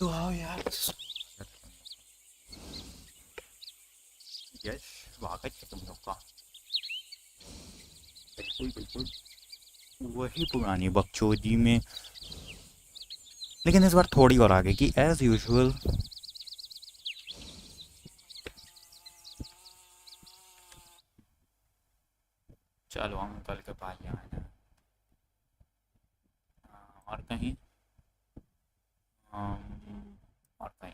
तो आओ यार। यस, स्वागत है तुम लोग का। बिल्कुल बिल्कुल वही पुरानी बकचोदी में, लेकिन इस बार थोड़ी और आगे की एज यूजुअल। चलो हम कल के पास जाना और कहीं और कहीं।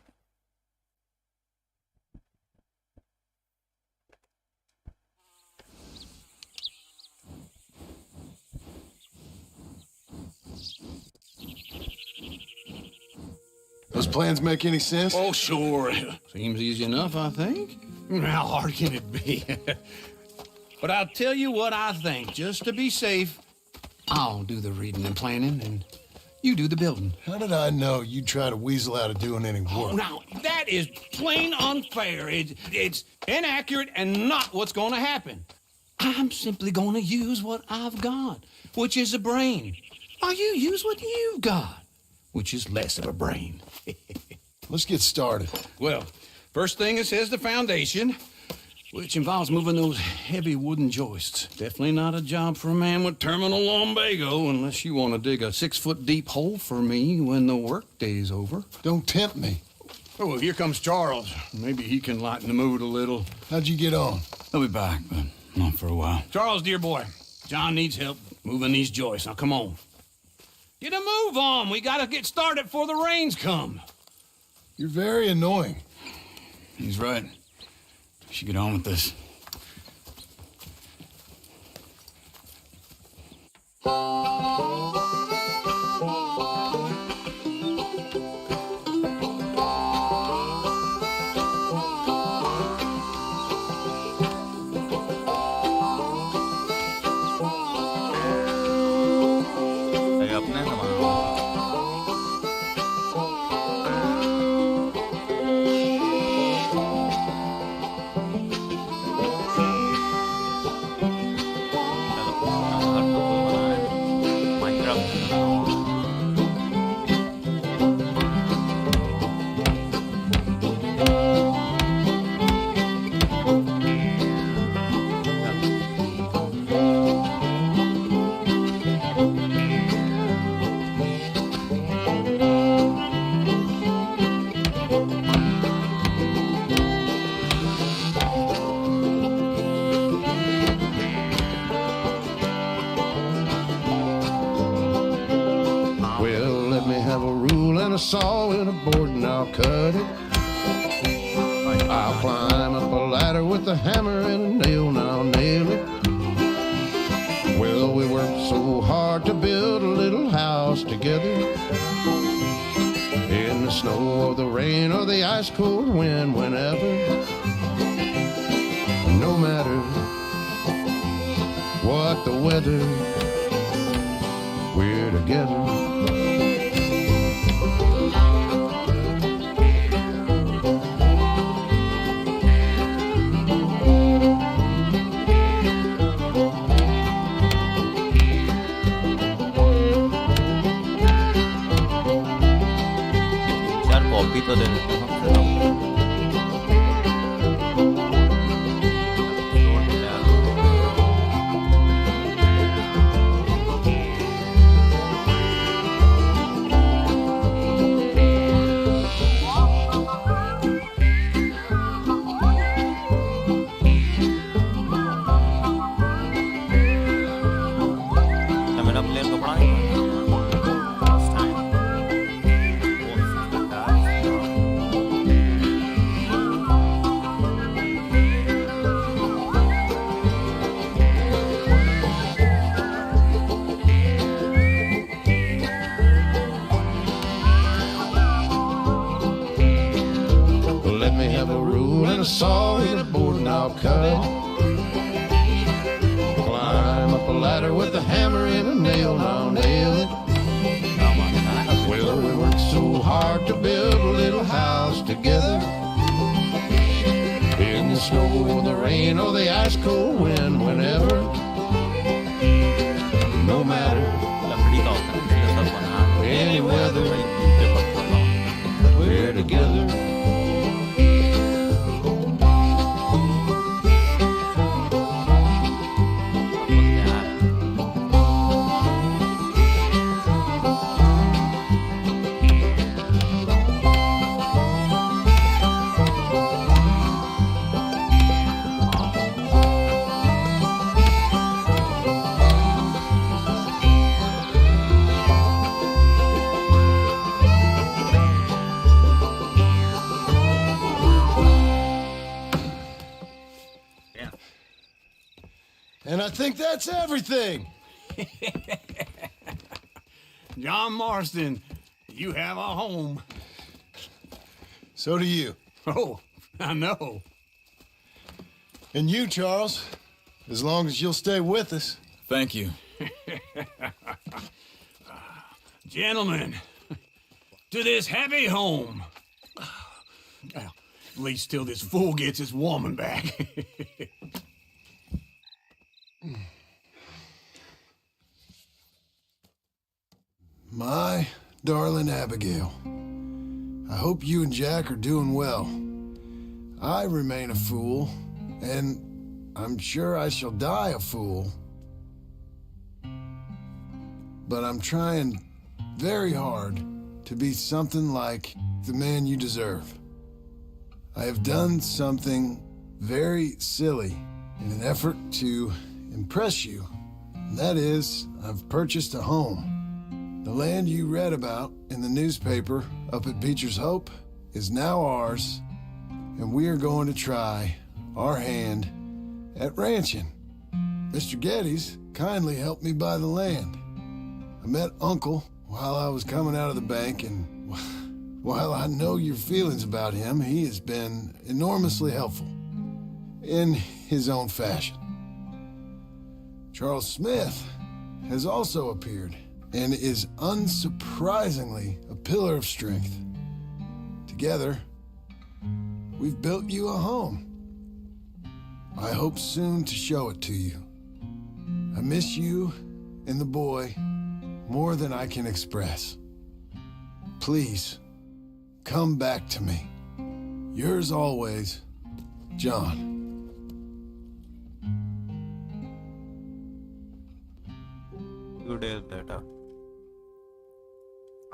Those plans make any sense? Oh, sure. Seems easy enough, I think. How hard can it be? But I'll tell you what I think. Just to be safe, I'll do the reading and planning, and you do the building. How did I know you'd try to weasel out of doing any work? Now, that is plain unfair. It's inaccurate and not what's going to happen. I'm simply going to use what I've got, which is a brain. While you use what you've got, which is less of a brain. Let's get started. Well, first thing it says the foundation, which involves moving those heavy wooden joists. Definitely not a job for a man with terminal lumbago, unless you want to dig a 6-foot deep hole for me when the workday's over. Don't tempt me. Oh, well, here comes Charles. Maybe he can lighten the mood a little. How'd you get on? He'll be back, but not for a while. Charles, dear boy, John needs help moving these joists. Now, come on. Get a move on. We gotta get started before the rains come. You're very annoying. He's right. We should get on with this. Đây अपने सामान Well, let me have a rule and a saw and a board and I'll cut it. I'll climb up a ladder with a hammer and a nail and I'll nail it. Well, we worked so hard to build a little house together. In the snow or the rain or the ice cold wind, whenever. No matter what the weather, we're together. यार copy तो दे देते हैं हमसे तो। क्या मेरा plane कपड़ा नहीं था? Last time. Let me have a rule and a saw and a board and I'll cut. Climb up a ladder with a hammer and a nail and I'll nail it. Well, we worked so hard to build a little house together. In the snow or the rain or the ice cold wind, whenever. No matter लकड़ी का होता है इसलिए सब बना any weather, we're together. And I think that's everything. John Marston, you have a home. So do you. Oh, I know. And you, Charles, as long as you'll stay with us. Thank you. Gentlemen, to this happy home. Well, at least till this fool gets his woman back. My darling Abigail, I hope you and Jack are doing well. I remain a fool, and I'm sure I shall die a fool. But I'm trying very hard to be something like the man you deserve. I have done something very silly in an effort to impress you. And that is, I've purchased a home. The land you read about in the newspaper up at Beecher's Hope is now ours, and we are going to try our hand at ranching. Mr. Geddes kindly helped me buy the land. I met Uncle while I was coming out of the bank, and while I know your feelings about him, he has been enormously helpful in his own fashion. Charles Smith has also appeared and is unsurprisingly a pillar of strength. Together, we've built you a home. I hope soon to show it to you. I miss you and the boy more than I can express. Please, come back to me. Yours always, John. Few days later.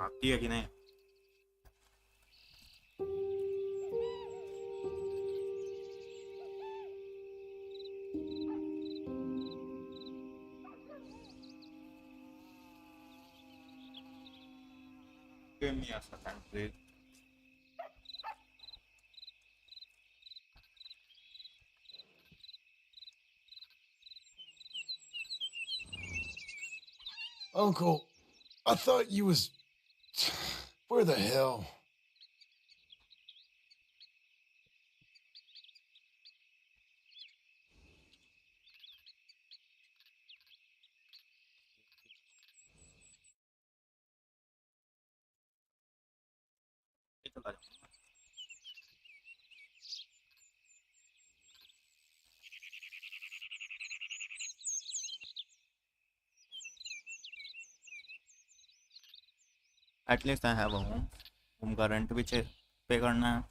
आती है कि नहीं? Give me a second, please. Uncle, I thought you was... Where the hell? At least I have a home. Home का rent भी पे करना है.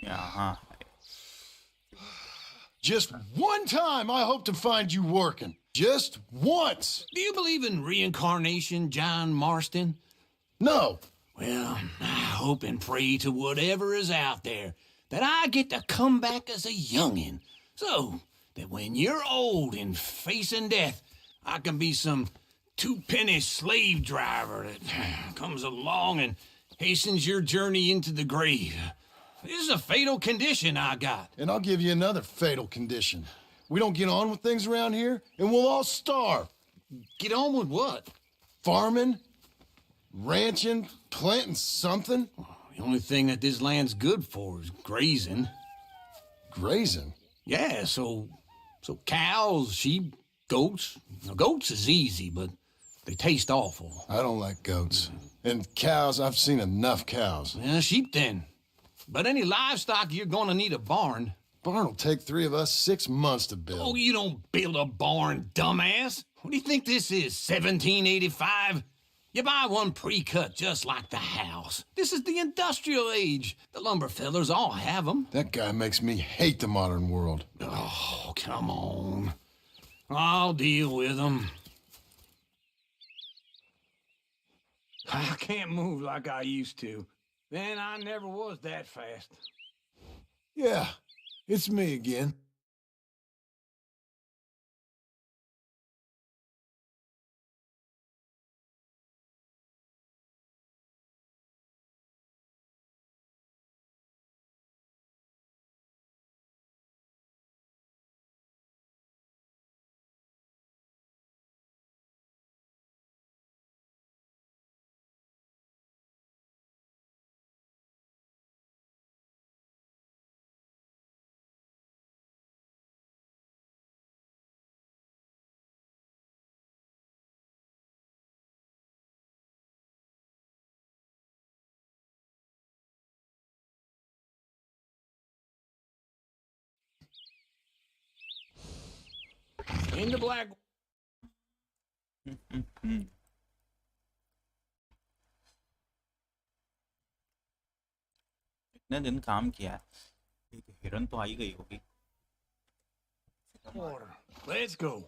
Yeah. Just one time I hope to find you working. Just once. Do you believe in reincarnation, John Marston? No. Well, I hope and pray to whatever is out there that I get to come back as a youngin', so that when you're old and facing death, I can be some two-penny slave driver that comes along and hastens your journey into the grave. This is a fatal condition I got. And I'll give you another fatal condition. We don't get on with things around here, and we'll all starve. Get on with what? Farming, ranching, planting something. The only thing that this land's good for is grazing. Grazing? Yeah, so cows, sheep, goats. Now, goats is easy, but they taste awful. I don't like goats. And cows, I've seen enough cows. Yeah, sheep then. But any livestock, you're gonna need a barn. Barn will take 3 of us 6 months to build. Oh, you don't build a barn, dumbass. What do you think this is, 1785? You buy one pre-cut just like the house. This is the industrial age. The lumber fellers all have them. That guy makes me hate the modern world. Oh, come on. I'll deal with them. I can't move like I used to. Then I never was that fast. Yeah, it's me again. In the black... इतने दिन काम किया है. एक हिरन तो आई गई होगी. Water. Let's go.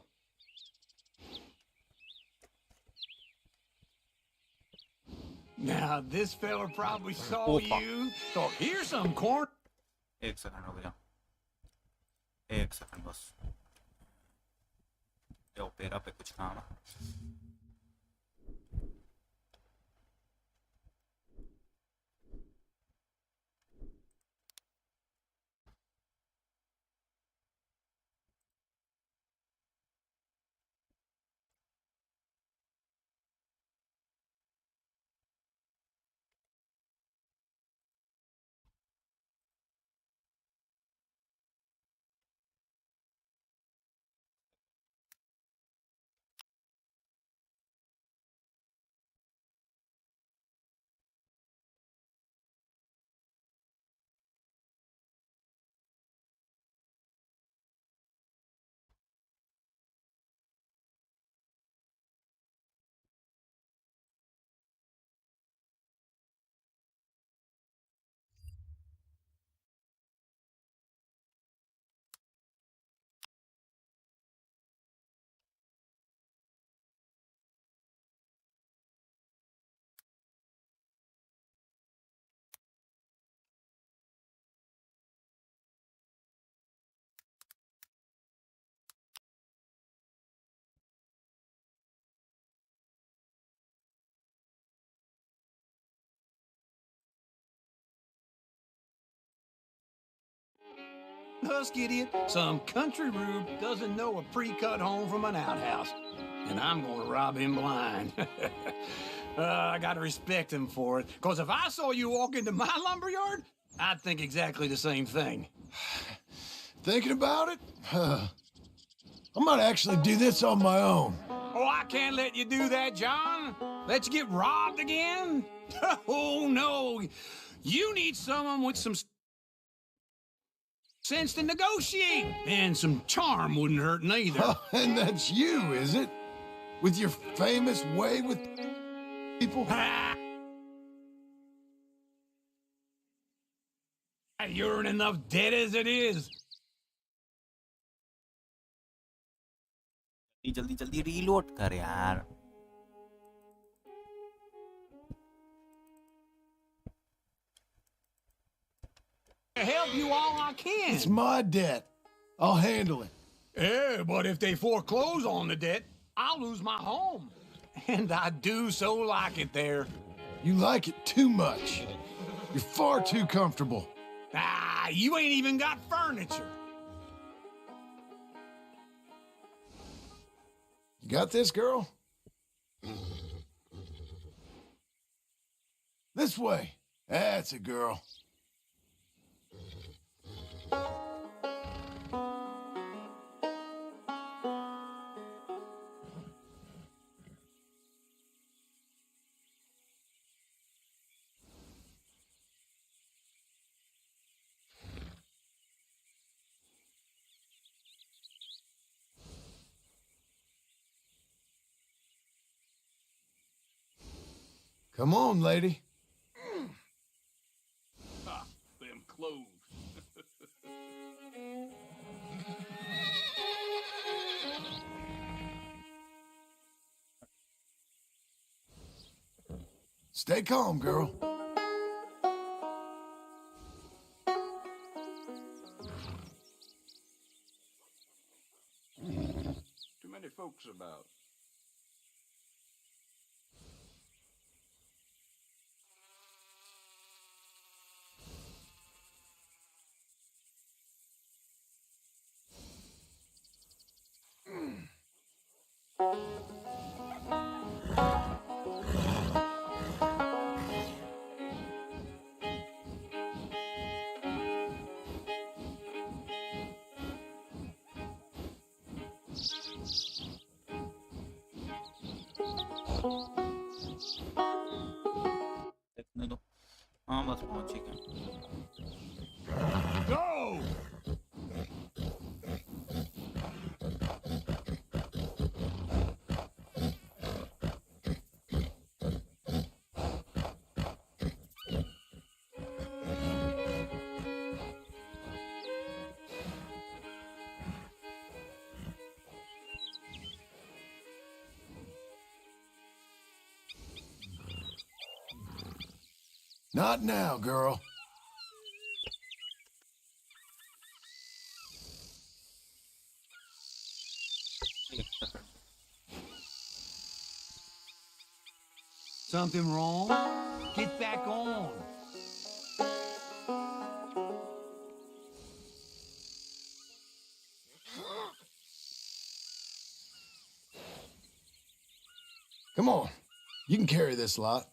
Now, this fella probably saw you. Thought, here's some corn. एक सेकंड हो गया. एक सेकंड बस. ये ओपेरा पे कुछ काम है. Husk idiot, some country rube doesn't know a pre-cut home from an outhouse. And I'm gonna rob him blind. I gotta respect him for it. Because if I saw you walk into my lumberyard, I'd think exactly the same thing. Thinking about it? I might actually do this on my own. Oh, I can't let you do that, John. Let you get robbed again? Oh, no. You need someone with some sense to negotiate. And some charm wouldn't hurt neither. Oh, and that's you, is it? With your famous way with people? You're in enough debt as it is. जल्दी जल्दी reload कर यार. Help you all I can. It's my debt. I'll handle it. Yeah, but if they foreclose on the debt, I'll lose my home. And I do so like it there. You like it too much. You're far too comfortable. Ah, you ain't even got furniture. You got this, girl? This way. That's a girl. Come on, lady. Them clothes. Stay calm, girl. Too many folks about. देखने दो. हाँ बस पहुंच ही गए. Go! Not now, girl. Something wrong? Get back on. Come on. You can carry this lot.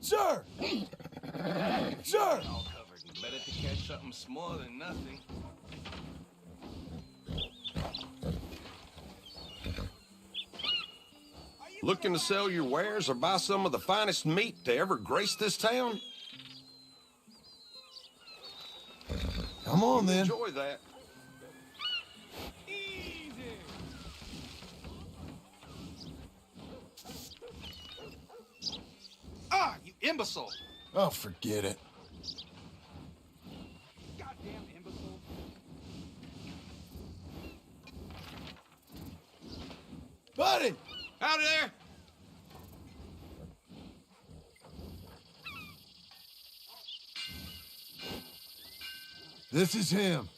Sir! Sir! All covered. Better to catch something smaller than nothing. Looking to sell your wares or buy some of the finest meat to ever grace this town? Come on, then. Enjoy that. Imbecile. Oh, forget it. Goddamn imbecile. Buddy! Howdy there. This is him.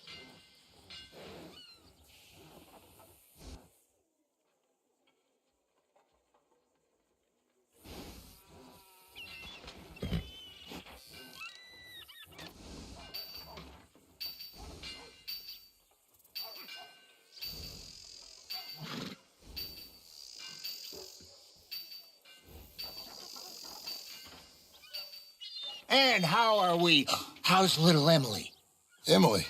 And how are we? How's little Emily? Emily,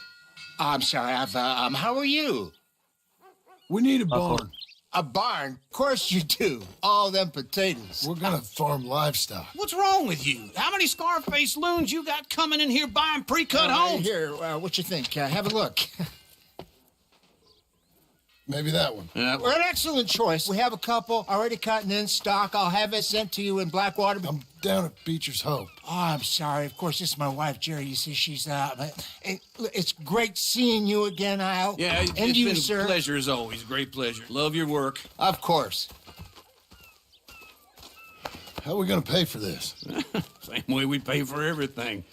I'm sorry, how are you? we need a barn. A barn? Of course you do. All them potatoes. We're gonna farm livestock. What's wrong with you? How many Scarface loons you got coming in here buying pre-cut homes? Here, what you think? Have a look. Maybe that one. We're an excellent choice. We have a couple already cut and in stock. I'll have it sent to you in Blackwater. I'm down at Beecher's Hope. Oh, I'm sorry. Of course, this is my wife, Jerry. You see, she's it's great seeing you again, Al. Yeah, it's and you, been sir. a pleasure as always. Great pleasure. Love your work. Of course. How are we gonna pay for this? Same way we pay for everything.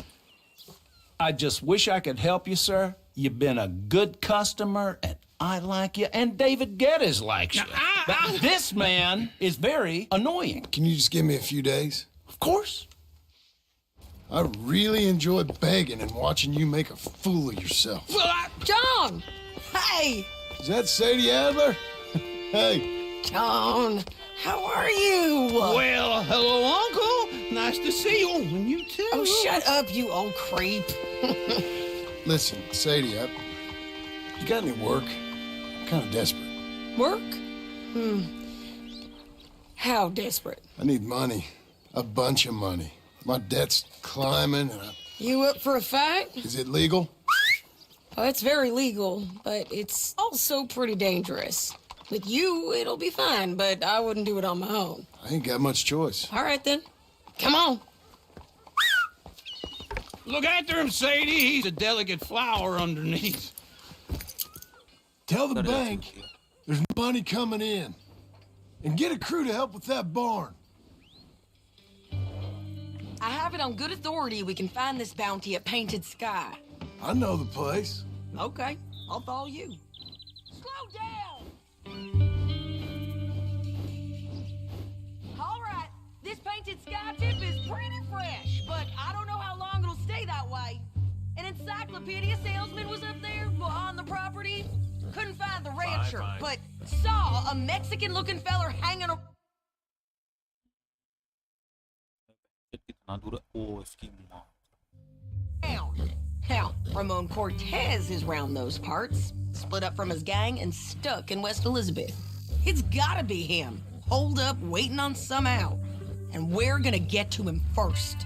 I just wish I could help you, sir. You've been a good customer, and I like you, and David Geddes likes you. But this man is very annoying. Can you just give me a few days? Of course. I really enjoy begging and watching you make a fool of yourself. John! Hey! Is that Sadie Adler? Hey, John, how are you? Well, hello, Uncle. Nice to see you. Oh, and you too. Oh, shut up, you old creep. listen, Sadie, you got any work? I'm kind of desperate. Work? How desperate? I need money. A bunch of money. My debt's climbing, and You up for a fight? is it legal? Oh, it's very legal, but it's also pretty dangerous. With you, it'll be fine, but I wouldn't do it on my own. I ain't got much choice. All right, then. Come on. Look after him, Sadie. He's a delicate flower underneath. Tell the bank there's money coming in. And get a crew to help with that barn. I have it on good authority we can find this bounty at Painted Sky. I know the place. Okay, I'll follow you. Slow down! All right, this Painted Sky tip is pretty fresh, but I don't know how long it'll stay that way. An encyclopedia salesman was up there on the property. Couldn't find the rancher, but saw a Mexican-looking feller hanging around. कितना दूर है? ओ इसकी माँ. Now, Ramon Cortez is round those parts, split up from his gang and stuck in West Elizabeth. It's gotta be him, holed up, waiting on some out. And we're gonna get to him first.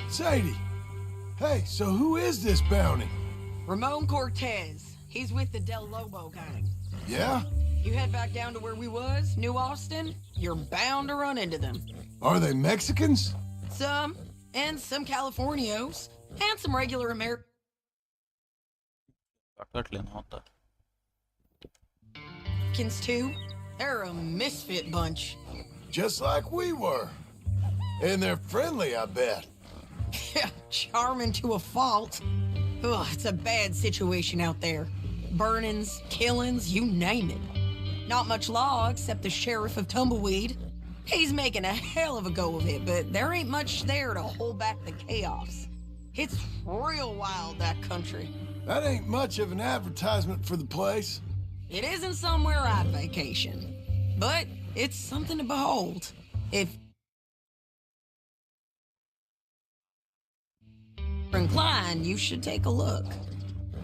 Sadie, hey, so who is this bounty? Ramon Cortez, he's with the Del Lobo gang. Yeah? You head back down to where we was, New Austin, you're bound to run into them. Are they Mexicans? Some, and some Californios, and some regular Americans. Cut लेना होता. Too. They're a misfit bunch. Just like we were. And they're friendly, I bet. Yeah, charming to a fault. Ugh, it's a bad situation out there. Burnings, killings, you name it. Not much law except the sheriff of Tumbleweed. He's making a hell of a go of it, but there ain't much there to hold back the chaos. It's real wild, that country. That ain't much of an advertisement for the place. It isn't somewhere I'd vacation, but it's something to behold. If you're inclined, you should take a look.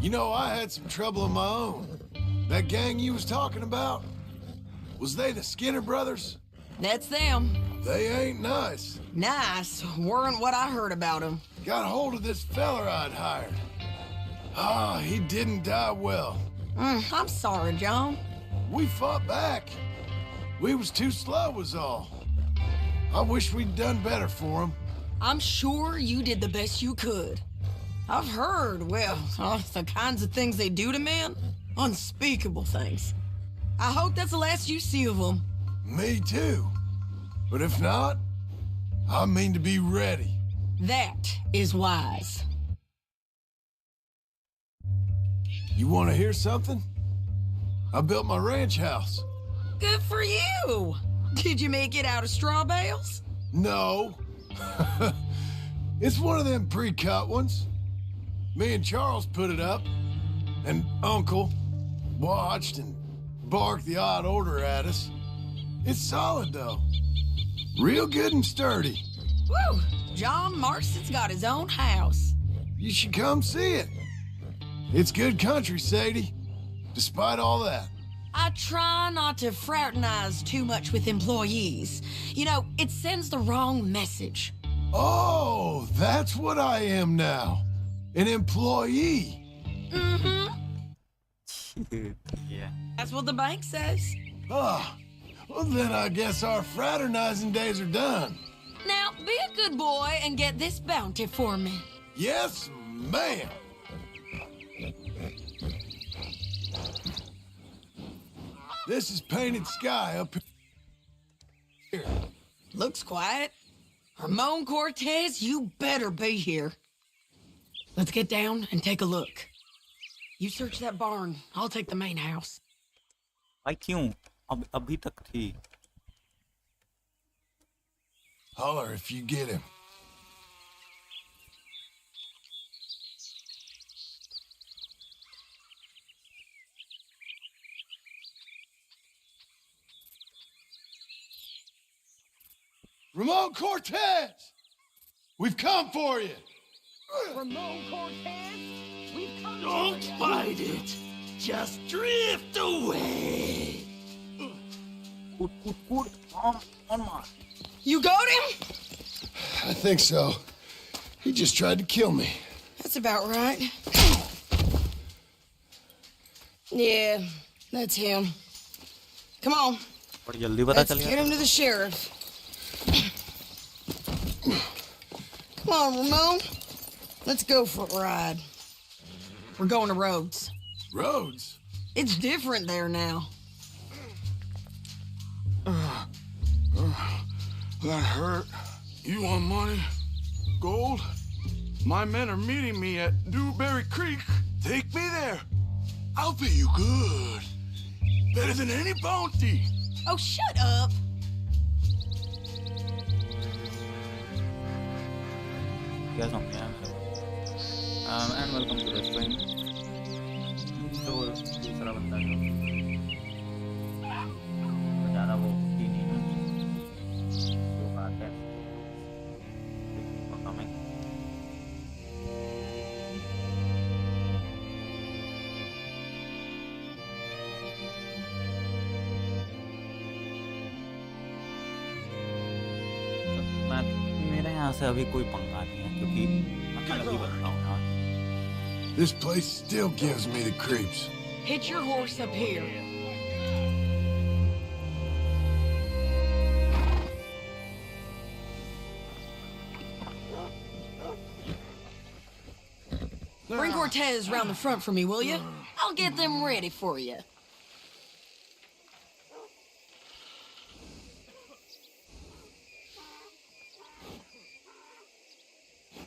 You know, I had some trouble of my own. That gang you was talking about, was they the Skinner brothers? That's them. They ain't nice. Nice weren't what I heard about them. Got hold of this feller I'd hired. Ah, he didn't die well. I'm sorry, John. We fought back. We was too slow was all. I wish we'd done better for him. I'm sure you did the best you could. I've heard, well, the kinds of things they do to men. Unspeakable things. I hope that's the last you see of them. Me too. But if not, I mean to be ready. That is wise. You want to hear something? I built my ranch house. Good for you. Did you make it out of straw bales? No. It's one of them pre-cut ones. Me and Charles put it up, and Uncle watched and barked the odd order at us. It's solid, though. Real good and sturdy. Woo! John Marston's got his own house. You should come see it. It's good country, Sadie, despite all that. I try not to fraternize too much with employees. You know, it sends the wrong message. Oh, that's what I am now. An employee. Mm-hmm. Yeah. That's what the bank says. Ah, well then I guess our fraternizing days are done. Now, be a good boy and get this bounty for me. Yes, ma'am. This is Painted Sky up here. Looks quiet. Ramon Cortez, you better be here. Let's get down and take a look. You search that barn. I'll take the main house. भाई क्यों अभी तक थी Holler if you get him. Ramon Cortez! We've come for you! Ramon Cortez? We've come. Don't fight it. Just drift away. Good on my You got him? I think so. He just tried to kill me. That's about right. Yeah, that's him. Come on. बड़ी जल्दी पता Let's चल get गया him to the sheriff. Come on, Ramon. Let's go for a ride. We're going to Rhodes. Rhodes? It's different there now. That hurt. You want money? Gold? My men are meeting me at Newberry Creek. Take me there. I'll pay you good. Better than any bounty. Oh, shut up. क्या समझे and welcome to the stream तो दूसरा बंदा जो ज़्यादा वो ही नहीं है जो बात है पता नहीं मेरे यहाँ से अभी कोई पंगा नहीं है क्योंकि मैं अलग ही बनता हूँ यार This place still gives me the creeps. Hitch your horse up here. Bring Cortez round the front for me, will you? I'll get them ready for you.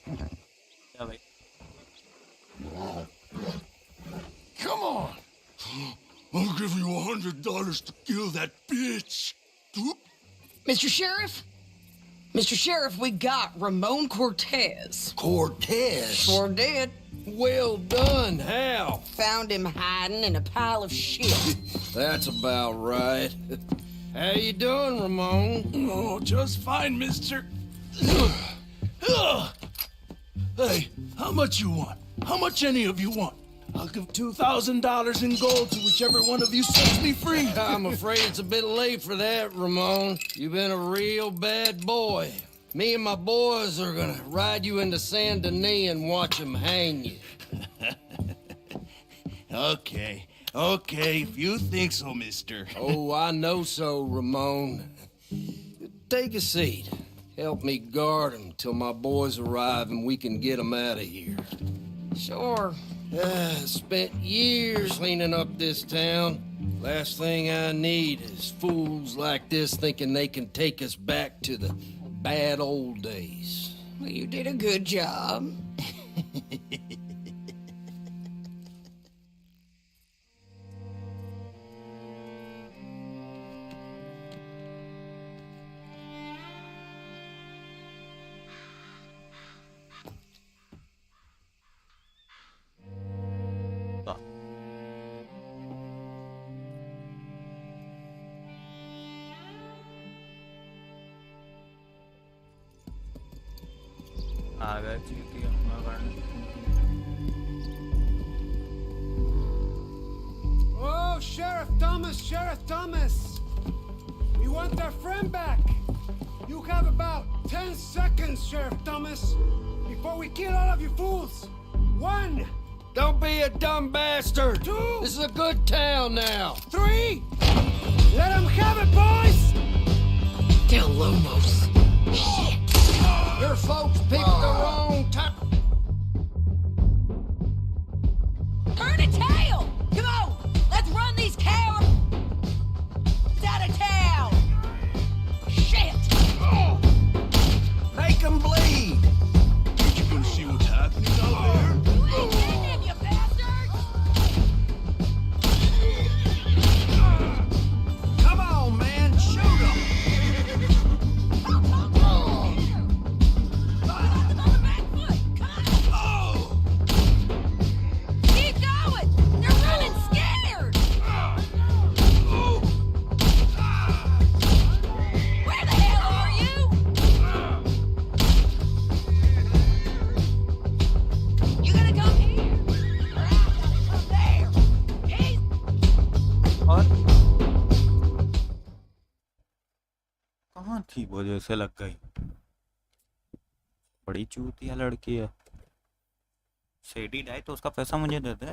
क्या भाई Come on! I'll give you $100 to kill that bitch. Mr. Sheriff? Mr. Sheriff, we got Ramon Cortez. Cortez? Sure did. Well done, Hal. Found him hiding in a pile of shit. That's about right. How you doing, Ramon? Oh, just fine, mister. Hey, how much you want? How much any of you want? I'll give $2,000 in gold to whichever one of you sets me free. I'm afraid it's a bit late for that, Ramon. You've been a real bad boy. Me and my boys are gonna ride you into Saint Denis and watch them hang you. Okay, Okay, if you think so, mister. Oh, I know so, Ramon. Take a seat. Help me guard him till my boys arrive and we can get them out of here. Sure. Spent years cleaning up this town. Last thing I need is fools like this thinking they can take us back to the bad old days. Well, you did a good job. आ गए चींटियां मगर Oh, Sheriff Thomas, Sheriff Thomas! We want our friend back! You have about 10 seconds, Sheriff Thomas, before we kill all of you fools! 1, Don't be a dumb bastard! 2, This is a good town now! 3! Let them have it, boys! Del Lomos. Your folks picked the wrong time. Turn a tail! Come on! Let's run these cows out of town! Shit! Make them bleed! Ain't you gonna see what's happening out there? You ain't getting him, you bastard! Come on, man, shoot them! Keep going! They're running scared! Where the hell are you? You gonna come here? Or I gotta come there? He's और कहाँ थी वो जैसे लग गई बड़ी चूतिया लड़की है सेडी डाई तो उसका पैसा मुझे दे दे